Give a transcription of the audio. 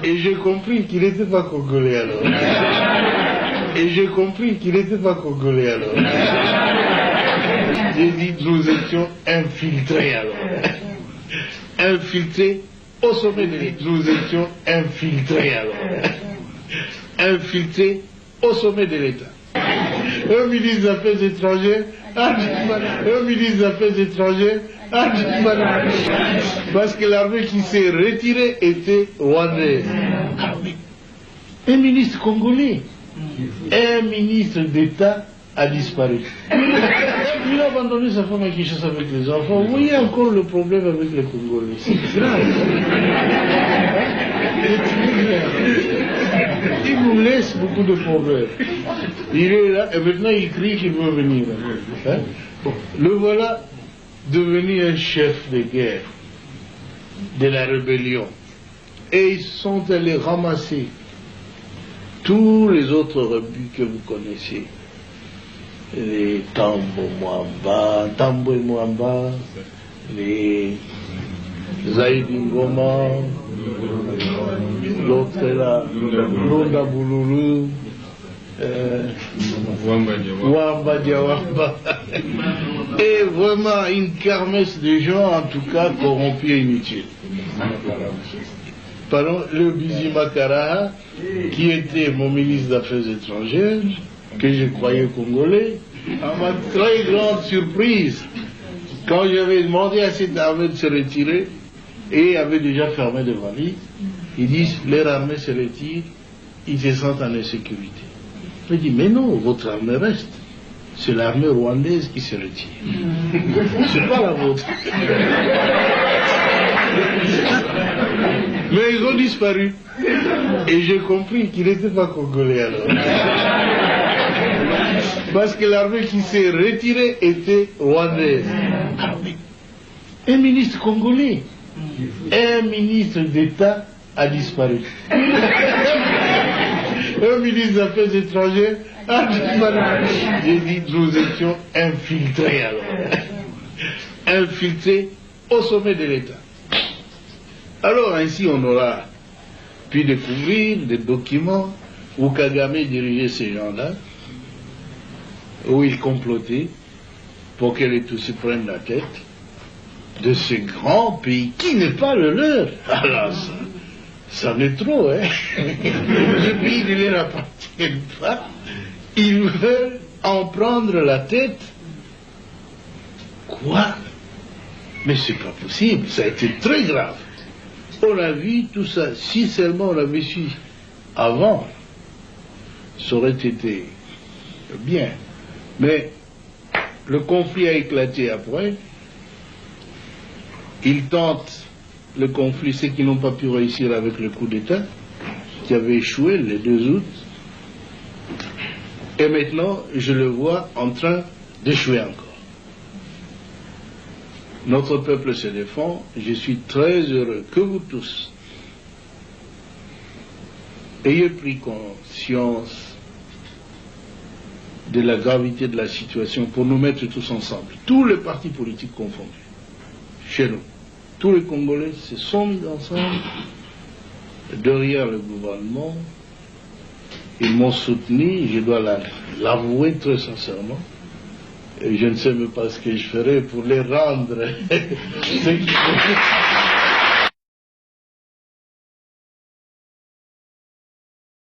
Et j'ai compris qu'il n'était pas congolais alors. Et j'ai compris qu'il n'était pas congolais alors. J'ai dit nous étions infiltrés alors. Infiltrés au sommet de l'État. Nous étions infiltrés alors. Infiltrés au sommet de l'État. Un ministre des Affaires étrangères, un ministre des Affaires étrangères, parce que l'armée qui s'est retirée était rwandaise. Un ministre congolais, un ministre d'État a disparu. Il a abandonné sa femme à Kinshasa avec les enfants. Vous voyez encore le problème avec les Congolais. C'est grave. Il nous laisse beaucoup de problèmes. Il est là et maintenant il crie qu'il veut venir. Hein? Bon, le voilà devenu un chef de guerre de la rébellion. Et ils sont allés ramasser tous les autres rebus que vous connaissez. Les Tambo Mwamba, les Zaïdingoma, l'autre là, Londa Boululu, Wamba Diawamba. Et vraiment une kermesse de gens, en tout cas corrompus et inutiles. Pardon, le Bizimakara, qui était mon ministre des Affaires étrangères, que je croyais congolais, à ma très grande surprise, quand j'avais demandé à cette armée de se retirer, et avait déjà fermé les valises, ils disent, leur armée se retire, ils se sentent en insécurité. Je dis, mais non, votre armée reste. C'est l'armée rwandaise qui se retire. C'est pas la vôtre. Mais ils ont disparu. Et j'ai compris qu'il n'était pas congolais alors. Parce que l'armée qui s'est retirée était rwandaise. Un ministre congolais, un ministre d'État a disparu. Un ministre des Affaires étrangères a disparu. J'ai dit nous étions infiltrés alors. Infiltrés au sommet de l'État. Alors ainsi on aura pu découvrir des documents où Kagame dirigeait ces gens-là, où il complotait pour que les Tutsis prennent la tête de ce grand pays qui n'est pas le leur. Alors ça en est trop, hein. Le pays ne leur appartient pas. Ils veulent en prendre la tête. Quoi? Mais c'est pas possible, ça a été très grave. On a vu tout ça, si seulement on avait su avant, ça aurait été bien. Mais le conflit a éclaté après. Ils tentent le conflit, ceux qui n'ont pas pu réussir avec le coup d'État, qui avait échoué le 2 août. Et maintenant, je le vois en train d'échouer encore. Notre peuple se défend. Je suis très heureux que vous tous ayez pris conscience de la gravité de la situation pour nous mettre tous ensemble, tous les partis politiques confondus, chez nous. Tous les Congolais se sont mis ensemble derrière le gouvernement. Ils m'ont soutenu, je dois l'avouer très sincèrement. Et je ne sais même pas ce que je ferai pour les rendre ce qu'ils